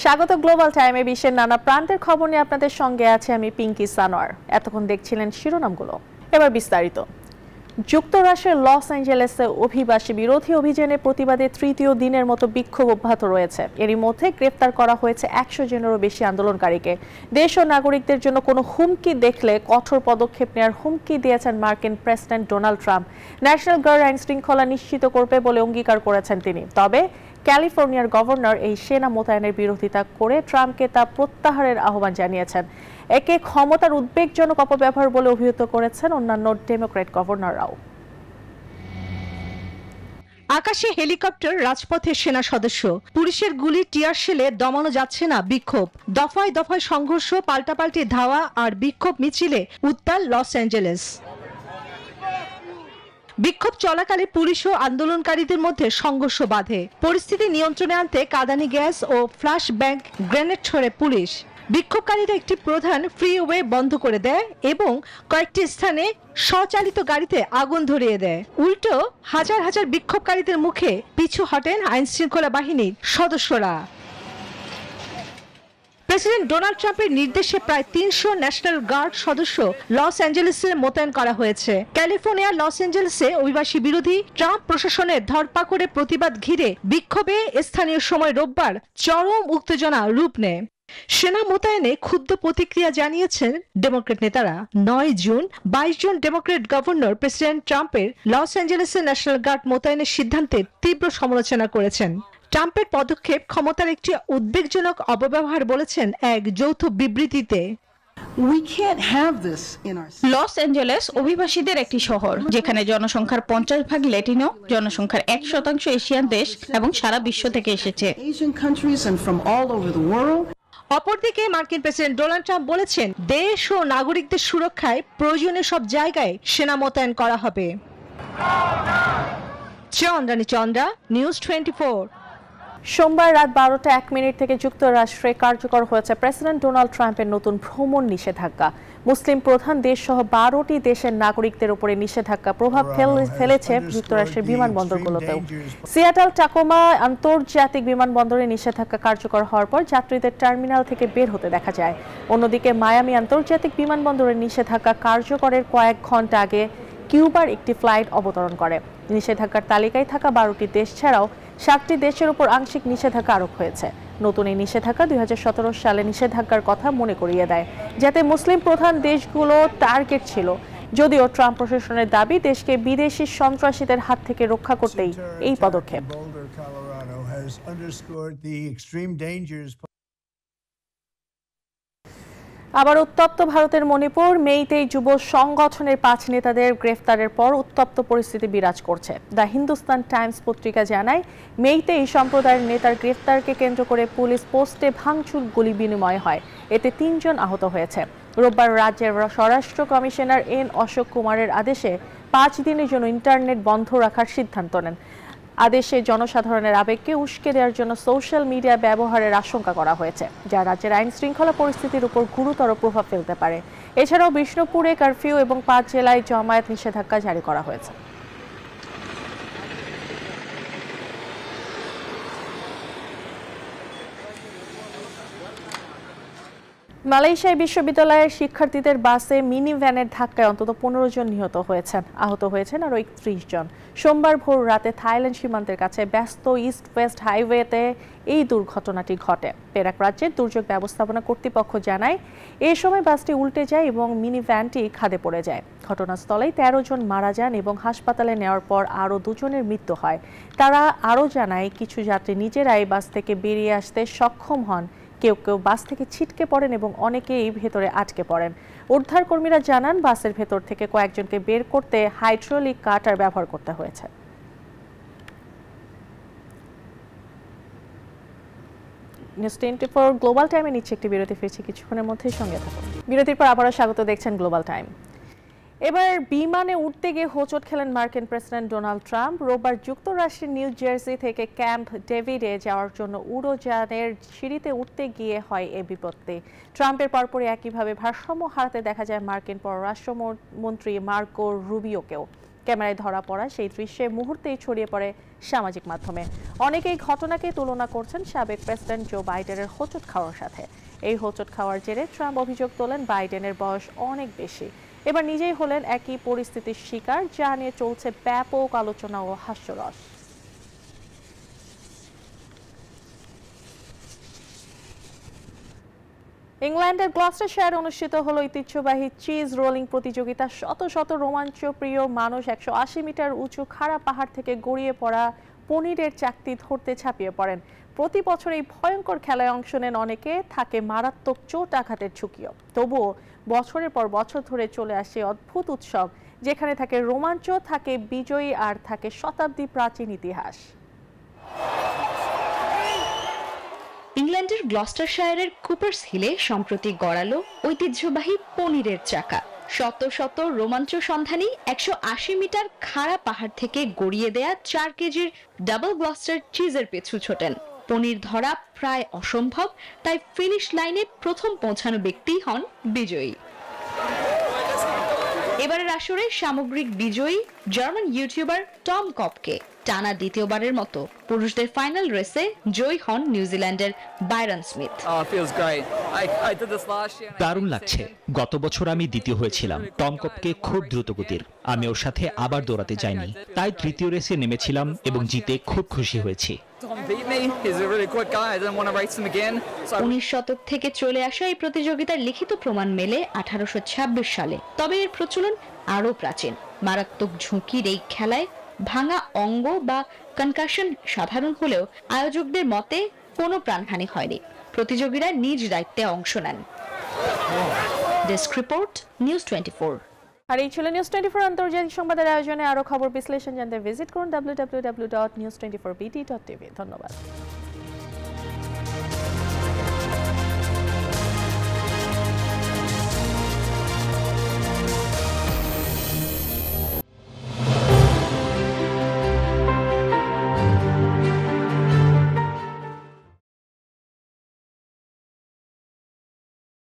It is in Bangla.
স্বাগত গ্লোবাল টাইমে বিশ্বের নানা প্রান্তের খবর নিয়ে আপনাদের সঙ্গে আছে আমি পিঙ্কি সানোয়ার। এতক্ষণ দেখছিলেন শিরোনামগুলো, এবার বিস্তারিত। যুক্তরাষ্ট্রের লস অ্যাঞ্জেলেসে অভিবাসী বিরোধী অভিযানের প্রতিবাদে তৃতীয় দিনের মতো বিক্ষোভ অব্যাহত রয়েছে। এরই মধ্যে গ্রেফতার করা হয়েছে 100 জনেরও বেশি আন্দোলনকারীকে। দেশ ও নাগরিকদের জন্য কোনো হুমকি দেখলে কঠোর পদক্ষেপ নেওয়ার হুমকি দিয়েছেন মার্কিন president Donald Trump. National guard আইন শৃঙ্খলা নিশ্চিত করবে বলে অঙ্গীকার করেছেন তিনি। তবে ক্যালিফোর্নিয়ার গভর্নর এই সেনা মোতায়েনের বিরোধিতা করে ট্রাম্পকে তা প্রত্যাহারের আহ্বান জানিয়েছেন। একে ক্ষমতার উদ্বেগজনক অপব্যবহার বলে অভিহিত করেছেন অন্যান্য ডেমোক্র্যাট গভর্নররাও। আকাশে হেলিকপ্টার, রাজপথে সেনা সদস্য, পুলিশের গুলি, টিয়ার শেলে দমানো যাচ্ছে না বিক্ষোভ। দফায় দফায় সংঘর্ষ, পাল্টাপাল্টি ধাওয়া আর বিক্ষোভ মিছিলে উত্তাল লস অ্যাঞ্জেলেস। বিক্ষোভ চলাকালে পুলিশ ও আন্দোলনকারীদের মধ্যে সংঘর্ষ বাধে। পরিস্থিতি নিয়ন্ত্রণে আনতে কাঁদানি গ্যাস ও ফ্ল্যাশ ব্যাং গ্রেনেড ছোড়ে পুলিশ। বিক্ষোভকারীরা একটি প্রধান ফ্রিওয়ে বন্ধ করে দেয় এবং কয়েকটি স্থানে স্বচালিত গাড়িতে আগুন ধরিয়ে দেয়। উল্টো হাজার হাজার বিক্ষোভকারীদের মুখে পিছু হটেন আইনশৃঙ্খলা বাহিনীর সদস্যরা। প্রেসিডেন্ট ডোনাল্ড ট্রাম্পের নির্দেশে প্রায় 300 ন্যাশনাল গার্ড সদস্য লস অ্যাঞ্জেলেসে মোতায়েন করা হয়েছে। ক্যালিফোর্নিয়ার লস অ্যাঞ্জেলেসে অভিবাসী বিরোধী ট্রাম্প প্রশাসনের ধরপাকড়ে প্রতিবাদ ঘিরে বিক্ষোভে স্থানীয় সময় রোববার চরম উত্তেজনা রূপ নেয়। সেনা মোতায়েনে ক্ষুব্ধ প্রতিক্রিয়া জানিয়েছেন ডেমোক্র্যাট নেতারা। 9 জুন 22 জন ডেমোক্র্যাট গভর্নর প্রেসিডেন্ট ট্রাম্পের লস অ্যাঞ্জেলেসে ন্যাশনাল গার্ড মোতায়েনের সিদ্ধান্তের তীব্র সমালোচনা করেছেন। ট্রাম্পের পদক্ষেপ ক্ষমতার একটি উদ্বেগজনক অপব্যবহার বলেছেন এক যৌথ বিবৃতিতে। লস অ্যাঞ্জেলেস অভিবাসীদের একটি শহর, যেখানে জনসংখ্যার 50% ল্যাটিনো, জনসংখ্যার 1% এশিয়ান দেশ এবং সারা বিশ্ব থেকে এসেছে। অপরদিকে মার্কিন প্রেসিডেন্ট ডোনাল্ড ট্রাম্প বলেছেন, দেশ ও নাগরিকদের সুরক্ষায় প্রয়োজনীয় সব জায়গায় সেনা মোতায়েন করা হবে। চন্দ্রানী চন্দ্রা, নিউজ 24। সোমবার রাত 12টা 1 মিনিট থেকে যুক্তরাষ্ট্রে কার্যকর হয়েছে প্রেসিডেন্ট ডোনাল্ড ট্রাম্পের নতুন ভ্রমণ নিষেধাজ্ঞা। মুসলিম প্রধান দেশ সহ 12টি দেশের নাগরিকদের উপরে নিষেধাজ্ঞা প্রভাব ফেলেছে যুক্তরাষ্ট্রের বিমানবন্দরগুলোতেও। সিয়াটল টাকোমা আন্তর্জাতিক বিমানবন্দরে নিষেধাজ্ঞা কার্যকর হওয়ার পর যাত্রীদের টার্মিনাল থেকে বের হতে দেখা যায়। অন্যদিকে মায়ামি আন্তর্জাতিক বিমানবন্দরের নিষেধাজ্ঞা কার্যকরের কয়েক ঘন্টা আগে কিউবার একটি ফ্লাইট অবতরণ করে। নিষেধাজ্ঞার তালিকায় থাকা 12টি দেশ ছাড়াও 7টি দেশের উপর আংশিক নিষেধাজ্ঞা আরোপ হয়েছে। নতুন এই নিষেধাজ্ঞা 2017 সালে নিষেধাজ্ঞার কথা মনে করিয়ে দেয়, যাতে মুসলিম প্রধান দেশগুলো টার্গেট ছিল। যদিও ট্রাম্প প্রশাসনের দাবি, দেশকে বিদেশি সন্ত্রাসীদের হাত থেকে রক্ষা করতেই এই পদক্ষেপ। আবার উত্তপ্ত ভারতের মণিপুর। মেইতেই যুব সংগঠনের 5 নেতাদের গ্রেফতারের পর উত্তপ্ত পরিস্থিতি বিরাজ করছে। দ্য হিন্দুস্তান টাইমস পত্রিকা জানায়, মেইতেই সম্প্রদায়ের নেতার গ্রেফতারকে কেন্দ্র করে পুলিশ পোস্টে ভাঙচুর, গুলি বিনিময় হয়। এতে 3 জন আহত হয়েছে। রোববার রাজ্যের স্বরাষ্ট্র কমিশনার এন অশোক কুমারের আদেশে 5 দিনের জন্য ইন্টারনেট বন্ধ রাখার সিদ্ধান্ত নেন। আদেশে জনসাধারণের আবেগকে উস্কে দেওয়ার জন্য সোশ্যাল মিডিয়া ব্যবহারের আশঙ্কা করা হয়েছে, যা রাজ্যের আইন শৃঙ্খলা পরিস্থিতির উপর গুরুতর প্রভাব ফেলতে পারে। এছাড়াও বিষ্ণুপুরে কারফিউ এবং 5 জেলায় জমায়েত নিষেধাজ্ঞা জারি করা হয়েছে। মালয়েশিয়ায় বিশ্ববিদ্যালয়ের শিক্ষার্থীদের বাসে মিনি ভ্যানের ধাক্কায় অন্তত 15 জন নিহত হয়েছেন। আহত হয়েছেন আরও 31 জন। সোমবার ভোর রাতে থাইল্যান্ড সীমান্তের কাছে ব্যস্ত ইস্ট ওয়েস্ট হাইওয়েতে এই দুর্ঘটনাটি ঘটে। পেরাক রাজ্যের দুর্যোগ ব্যবস্থাপনা কর্তৃপক্ষ জানায়, এই সময় বাসটি উল্টে যায় এবং মিনি ভ্যানটি খাদে পড়ে যায়। ঘটনাস্থলেই 13 জন মারা যান এবং হাসপাতালে নেওয়ার পর আরও 2 জনের মৃত্যু হয়। তারা আরও জানায়, কিছু যাত্রী নিজেরাই বাস থেকে বেরিয়ে আসতে সক্ষম হন, কেউ কেউ বাস থেকে ছিটকে পড়েন এবং অনেকেই ভেতরে আটকে পড়েন। উদ্ধার কর্মীরা জানান, বাসের ভেতর থেকে কয়েকজনকে বের করতে হাইড্রোলিক কাটার ব্যবহার করতে হয়েছে। নিউজ 24 গ্লোবাল টাইমে নিচ্ছে একটি বিরতি, ফিরছি কিছুক্ষণের মধ্যেই, সঙ্গে থাকুন। বিরতির পর আবারও স্বাগত, দেখছেন গ্লোবাল টাইম। এবার বিমানে উঠতে গিয়ে হোঁচট খেলেন মার্কিন প্রেসিডেন্ট ডোনাল্ড ট্রাম্প। রোববার যুক্তরাষ্ট্রের নিউ জার্সি থেকে ক্যাম্প ডেভিডে যাওয়ার জন্য উড়োজানের সিঁড়িতে উঠতে গিয়ে হয় এ বিপত্তি। ট্রাম্পের পরপরই একইভাবে ভারসাম্য হারাতে দেখা যায় মার্কিন পররাষ্ট্রমন্ত্রী মার্কো রুবিওকেও। ক্যামেরায় ধরা পড়া সেই দৃশ্যে মুহূর্তেই ছড়িয়ে পড়ে সামাজিক মাধ্যমে। অনেকেই ঘটনাকে তুলনা করছেন সাবেক প্রেসিডেন্ট জো বাইডেনের হোঁচট খাওয়ার সাথে। এই হোঁচট খাওয়ার জেরে ট্রাম্প অভিযোগ তোলেন বাইডেনের বয়স অনেক বেশি। এবার নিজেই হলেন একই পরিস্থিতির শিকার, যা নিয়ে চলছে ব্যাপক আলোচনা ও হাস্যরস। ইংল্যান্ডের গ্লস্টারশায়ারে অনুষ্ঠিত হলো ঐতিহ্যবাহী চিজ রোলিং প্রতিযোগিতা। শত শত রোমাঞ্চপ্রিয় মানুষ 180 মিটার উঁচু খাড়া পাহাড় থেকে গড়িয়ে পড়া পনিরের চাকতি ধরতে ঝাঁপিয়ে পড়েন। প্রতি বছর এই ভয়ঙ্কর খেলায় অংশ নেন অনেকে, থাকে মারাত্মক চোট আঘাতের ঝুঁকিও। তবুও বছরের পর বছর ধরে চলে আসে অদ্ভুত উৎসব, যেখানে থাকে রোমাঞ্চ, থাকে বিজয়ী আর থাকে শতাব্দী প্রাচীন ইতিহাস। ইংল্যান্ডের গ্লস্টারশায়ারের কুপার্স হিলে সম্প্রতি গড়ালো ঐতিহ্যবাহী পনিরের চাকা। শত শত রোমাঞ্চ সন্ধানী 180 মিটার খাড়া পাহাড় থেকে গড়িয়ে দেয়া 4 কেজির ডাবল গ্লস্টার চিজের পিছু ছোটেন। পনির ধরা প্রায় অসম্ভব, তাই ফিনিশ লাইনে প্রথম পৌঁছানো ব্যক্তি হন বিজয়ী। এবারের আসরে সামগ্রিক বিজয়ী জার্মান ইউটিউবার টম কপকে। টানা দ্বিতীয়বারের মতো পুরুষদের ফাইনাল রেসে জয়ী হন নিউজিল্যান্ডের বাইরন স্মিথ। দারুণ লাগছে। গত বছর আমি দ্বিতীয় হয়েছিলাম। টম কপকে খুব দ্রুতগতির, আমি ওর সাথে আবার দৌড়াতে যাইনি, তাই তৃতীয় রেসে নেমেছিলাম এবং জিতে খুব খুশি হয়েছি। 19 শতক থেকে চলে আসা এই প্রতিযোগিতার লিখিত প্রমাণ মেলে 1826 সালে। তবে এর প্রচলন আরও প্রাচীন। মারাত্মক ঝুঁকির এই খেলায় ভাঙা অঙ্গ বা কনকাশন সাধারণ হলেও আয়োজকদের মতে কোনো প্রাণহানি হয়নি। প্রতিযোগীরা নিজ দায়িত্বে অংশ নেন। Desk report, news 24। আর এই ছিল নিউজ 24 আন্তর্জাতিক সংবাদের আয়োজনে। আরো খবর বিশ্লেষণ জানতে ভিজিট করুন www.news24bt.tv। ধন্যবাদ।